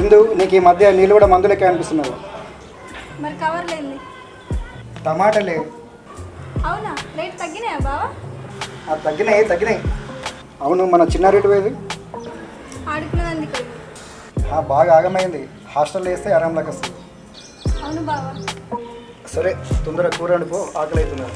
సింధు, నీకు ఈ మధ్య నీళ్ళు కూడా మందులకే అనిపిస్తున్నారు. మరి కవర్ లేండి. టమాటాలే. అవునా, రేట్ తగ్గినాయా బావా? తగ్గినాయి. అవును, మన చిన్న రేటు ఏది? ఆడుకున్నదండి ఇక్కడ. బాగా ఆగమైంది. హాస్టల్లో వేస్తే ఆరాంలోకి వస్తుంది. అవును బావా. సరే, తొందరగా కూర వండిపో, ఆకలి అవుతున్నారు.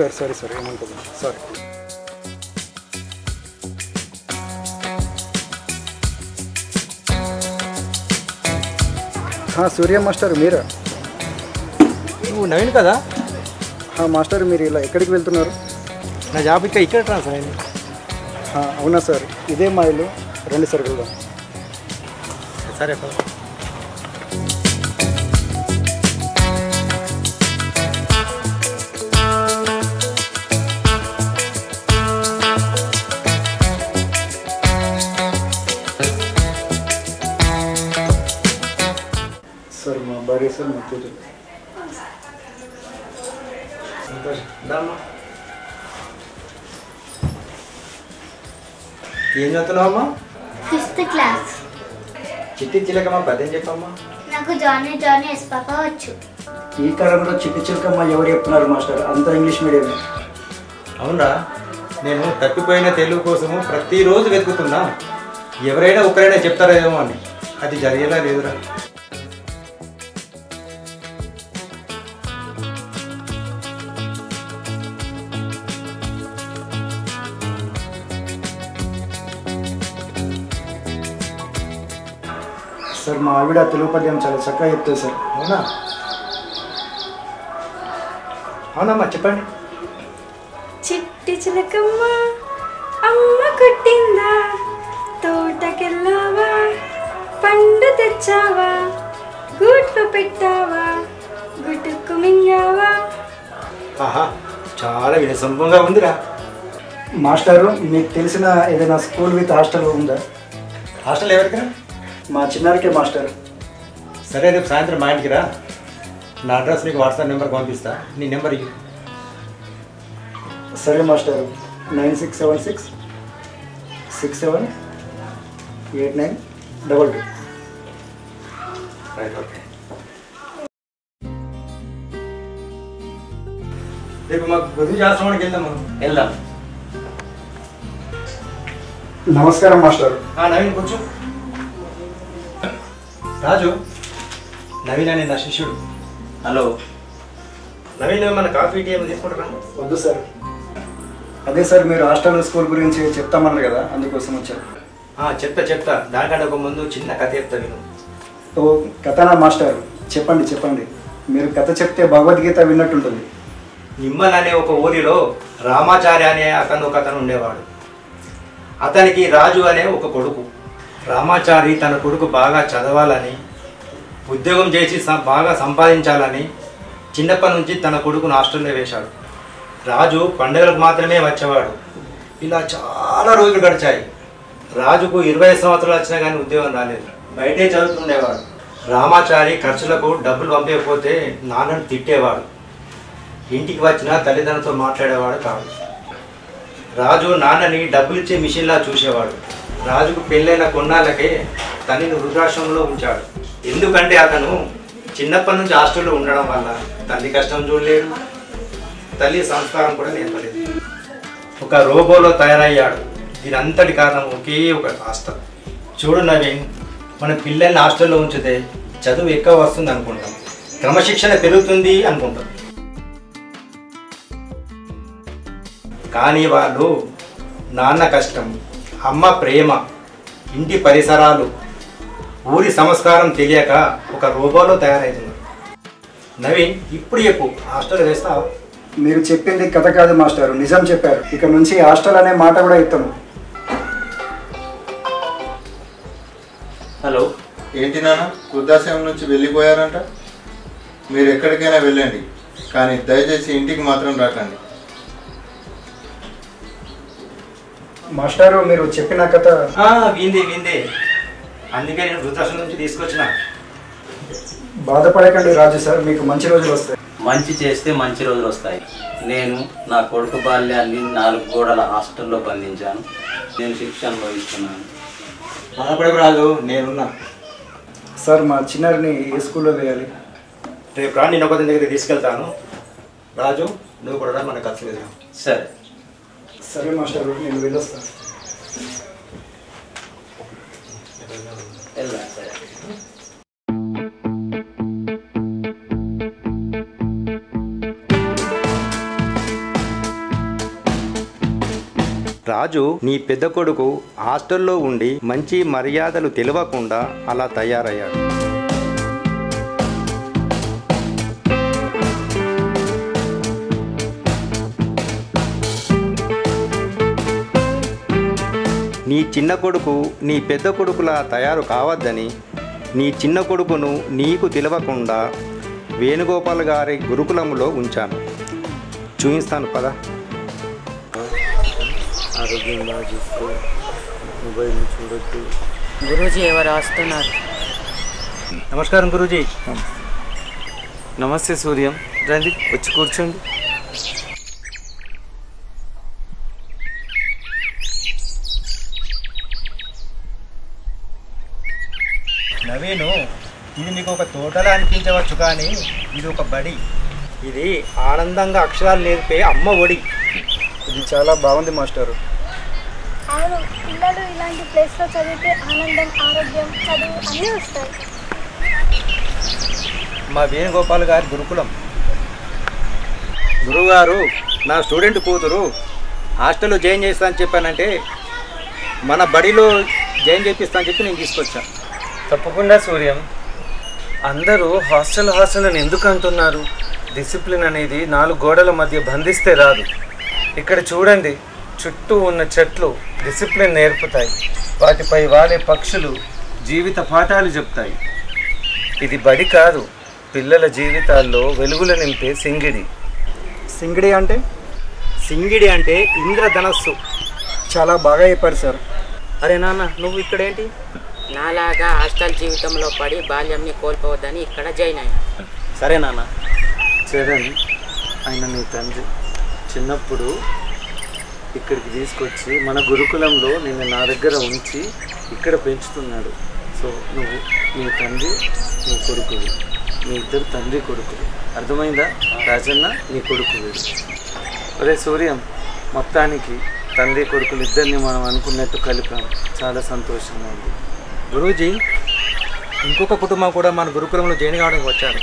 సారీ ఏమంటుంది? సారీ. సూర్య మాస్టర్ మీరా? నువ్వు నవీన్ కదా? మాస్టర్, మీరు ఇలా ఎక్కడికి వెళ్తున్నారు? నా జాబ్ ఇక్కడ ట్రాన్స్ఫర్ అయింది. అవునా సార్, ఇదే మా ఇల్లు, రండి సార్ వెళ్దాం. సరే. సార్ మా భార్య సార్, మా కూతురు. ఏం చదువుతున్నావమ్మా? 5th class. చిట్టి చిలకమ్మ పద్యం చెప్పమ్మా. నాకు జానీ జానీ ఎస్ పాప వచ్చు. ఈ కాలంలో చిట్టి చిలకమ్మ ఎవరు చెప్తున్నారు మాస్టర్? అంతా ఇంగ్లీష్ మీడియమే. అవునా? నేను తప్పిపోయిన తెలుగు కోసము ప్రతిరోజు వెతుకుతున్నా. ఎవరైనా ఒకరైనా చెప్తారేమో అని. అది జరిగేలా లేదురా. సార్, మా ఆవిడ తెలుగు పద్యం చాలా చక్కగా చెప్తుంది సార్. అవునమ్మా, చెప్పండి. చిట్టి చిలకమ్మ అమ్మ కొట్టిందా, తోటకెళ్ళావా, పండు తెచ్చావా, గూట్లో పెట్టావా, గుట్టుకు మింగావా. ఆహా, చాలా వినసొంపంగా ఉందిరా. మాస్టారు, మీకు తెలిసిన ఏదైనా స్కూల్ విత్ హాస్టల్ ఉందా? హాస్టల్ ఎవరికిరా? మా చిన్నారికే మాస్టర్. సరే, రేపు సాయంత్రం మా ఇంటికి రా. నా అడ్రస్ నీకు వాట్సాప్ నెంబర్ పంపిస్తా. నీ నెంబర్ ఇవ్వు. సరే మాస్టర్. 9676 678922. Right, okay. రేపు మాకు గురించి ఆశ్రమానికి వెళ్దాం. నమస్కారం మాస్టర్. నవీన్ కూర్చో. రాజు, నవీన్ అనే నా శిష్యుడు. హలో నవీన్, మన కాఫీ టీ ఏమో తీసుకుంటారా? వద్దు సార్. అదే సార్, మీరు హాస్టల్ స్కూల్ గురించి చెప్తామన్నారు కదా, అందుకోసం వచ్చారు. చెప్తా. దానికంటే ఒక ముందు చిన్న కథ చెప్తా విను. ఓ కథనా మాస్టర్? చెప్పండి. మీరు కథ చెప్తే భగవద్గీత విన్నట్టుంటుంది. నిమ్మల్ అనే ఒక ఊరిలో రామాచార్య అనే ఒకతను ఉండేవాడు. అతనికి రాజు అనే ఒక కొడుకు. రామాచారి తన కొడుకు బాగా చదవాలని, ఉద్యోగం చేసి బాగా సంపాదించాలని చిన్నప్పటి నుంచి తన కొడుకును హాస్టల్లో వేశాడు. రాజు పండుగలకు మాత్రమే వచ్చేవాడు. ఇలా చాలా రోజులు గడిచాయి. రాజుకు 20 సంవత్సరాలు వచ్చినా కానీ ఉద్యోగం రాలేదు. బయటే చదువుతుండేవాడు. రామాచారి ఖర్చులకు డబ్బులు పంపకపోతే నాన్నను తిట్టేవాడు. ఇంటికి వచ్చినా తల్లిదండ్రులతో మాట్లాడేవాడు కాదు. రాజు నాన్నని డబ్బులిచ్చే మిషన్లా చూసేవాడు. రాజుకు పెళ్ళైన కొన్నాళ్ళకే తనని వృద్ధాశ్రమంలో ఉంచాడు. ఎందుకంటే అతను చిన్నప్పటి నుంచి హాస్టల్లో ఉండడం వల్ల తల్లి కష్టం చూడలేడు, తల్లి సంస్కారం కూడా నేర్పలేదు. ఒక రోబోలో తయారయ్యాడు. దీనంతటి కారణం ఒకే ఒక హాస్టల్. చూడు నవీన్, మన పిల్లల్ని హాస్టల్లో ఉంచితే చదువు ఎక్కువ వస్తుంది అనుకుంటాం, క్రమశిక్షణ పెరుగుతుంది అనుకుంటాం. కానీ వాళ్ళు నాన్న కష్టం, అమ్మ ప్రేమ, ఇంటి పరిసరాలు, ఊరి సంస్కారం తెలియక ఒక రోబోలో తయారవుతున్నారు. నవీన్, ఇప్పుడు చెప్పు, హాస్టల్ వేస్తావా? మీరు చెప్పింది కథ కాదు మాస్టర్, నిజం చెప్పారు. ఇక నుంచి హాస్టల్ అనే మాట కూడా ఎత్తాము. హలో, ఏంటి నాన్న వృద్ధాశ్రమం నుంచి వెళ్ళిపోయారంట? మీరు ఎక్కడికైనా వెళ్ళండి, కానీ దయచేసి ఇంటికి మాత్రం రాకండి. మాస్టారు మీరు చెప్పిన కథ విందే అందుకే నేను వృద్ధాశ్రమం నుంచి తీసుకొచ్చిన. బాధపడకండి రాజు సార్, మీకు మంచి రోజులు వస్తాయి. మంచి చేస్తే మంచి రోజులు వస్తాయి. నేను నా కొడుకు బాల్యాన్ని 4 గోడల హాస్టల్లో బంధించాను. నేను శిక్ష అనుభవిస్తున్నాను. బాధపడకు రాజు, నేనున్నా. సార్ మా చిన్నారిని ఏ స్కూల్లో వేయాలి? రేపు రా, నేను ఒకరి దగ్గరికి తీసుకెళ్తాను. రాజు నువ్వు కూడా మన ఖర్చు వెళ్దాం. సరే సరే మాస్టారు, నేను వెళ్ళొస్తాను. వెళ్దాం. సరే రాజు నీ పెద్ద కొడుకు హాస్టల్లో ఉండి మంచి మర్యాదలు తెలియకుండా అలా తయారయ్యాడు. నీ చిన్న కొడుకు నీ పెద్ద కొడుకులా తయారు కావద్దని నీ చిన్న కొడుకును నీకు తెలియకుండా వేణుగోపాల్ గారి గురుకులంలో ఉంచాను. చూపిస్తాను పద. ఆరోగ్యం బాగా చూసుకో, మొబైల్ చూడొద్దు. గురూజీ ఎవరు వస్తున్నారు? నమస్కారం గురూజీ. నమస్తే సూర్యం, రండి వచ్చి కూర్చోండి. నవీను, ఇది నీకు ఒక తోటలా అనిపించవచ్చు, కానీ ఇది ఒక బడి. ఇది ఆనందంగా అక్షరాలు నేర్పే అమ్మ ఒడి. ఇది చాలా బాగుంది మాస్టారు. అవును, పిల్లలు ఇలాంటి ప్లేస్లో చదివితే ఆనందం, ఆరోగ్యం, చదువు అన్నీ వస్తాయి. మా వేణుగోపాల్ గారి గురుకులం. గురువుగారు నా స్టూడెంట్ కూతురు హాస్టల్లో జాయిన్ చేస్తా అని చెప్పానంటే మన బడిలో జాయిన్ చేపిస్తా అని చెప్పి నేను తీసుకొచ్చాను. తప్పకుండా సూర్యం. అందరూ హాస్టల్ అని ఎందుకు అంటున్నారు? డిసిప్లిన్ అనేది 4 గోడల మధ్య బంధిస్తే రాదు. ఇక్కడ చూడండి, చుట్టూ ఉన్న చెట్లు డిసిప్లిన్ నేర్పుతాయి. వాటిపై వాలే పక్షులు జీవిత పాఠాలు చెప్తాయి. ఇది బడి కాదు, పిల్లల జీవితాల్లో వెలుగులు నింపే సింగిడి. సింగిడి అంటే? సింగిడి అంటే ఇంద్రధనస్సు. చాలా బాగా చెప్పారు సార్. అరే నాన్న, నువ్వు ఇక్కడేంటి? నాలాగా హాస్టల్ జీవితంలో పడి బాల్యంని కోల్పోవద్దని ఇక్కడ జాయిన్ అయ్యాను. సరే నాన్న. చరణ్ ఆయన నీ తండ్రి చిన్నప్పుడు ఇక్కడికి తీసుకొచ్చి మన గురుకులంలో నిన్ను నా దగ్గర ఉంచి ఇక్కడ పెంచుతున్నాడు. సో నువ్వు నీ తండ్రి, నీ కొడుకువి, మీ ఇద్దరు తండ్రి కొడుకులు. అర్థమైందా? రాజన్న నీ కొడుకు వీడు. ఒరే సూర్యం, మొత్తానికి తండ్రి కొడుకులు ఇద్దరిని మనం అనుకున్నట్టు కలిపాం. చాలా సంతోషంగా ఉంది. గురూజీ, ఇంకొక కుటుంబం కూడా మన గురుకులంలో జాయిన్ కావడానికి వచ్చారు.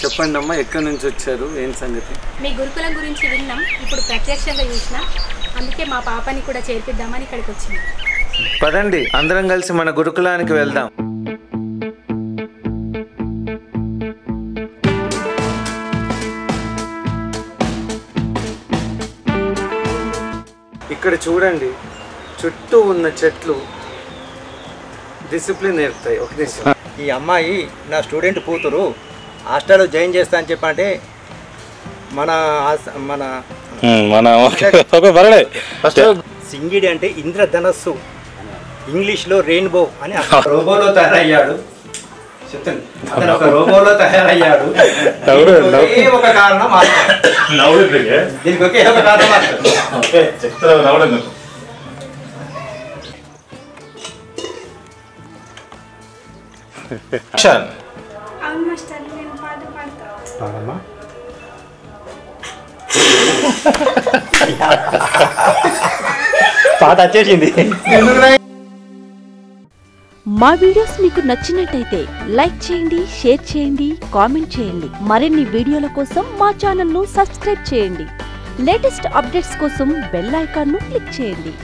చెప్పండి అమ్మా, ఎక్కడి నుంచి వచ్చారు, ఏం సంగతి? మీ గురుకులం గురించి విన్నాం, ఇప్పుడు ప్రత్యక్షంగా చూసినాం. అందుకే మా పాపని కూడా చేర్పిద్దామని ఇక్కడికి వచ్చింది. పదండి, అందరం కలిసి మన గురుకులానికి వెళ్దాం. ఇక్కడ చూడండి, చుట్టూ ఉన్న చెట్లు డిసిప్లిన్ నేర్పుతాయి. ఒక నిమిషం. ఈ అమ్మాయి నా స్టూడెంట్ కూతురు హాస్టల్లో జాయిన్ చేస్తా అని చెప్పంటే సింగిడి అంటే ఇంద్రధనస్సు, ఇంగ్లీష్లో రెయిన్బో అని. రోబోలో తయారయ్యాడు. చెప్తాను, అతను ఒక రోబోలో తయారయ్యాడు. ఒకే ఒక కారణం దీనికి, ఒకే ఒక కారణం అవును మాస్టర్, నేను పాట పాడతా. పాట వచ్చేసింది. మా వీడియోస్ మీకు నచ్చినట్టయితే లైక్ చేయండి, షేర్ చేయండి, కామెంట్ చేయండి. మరిన్ని వీడియోల కోసం మా ఛానల్ను సబ్స్క్రైబ్ చేయండి. లేటెస్ట్ అప్డేట్స్ కోసం బెల్ ఐకాన్ను క్లిక్ చేయండి.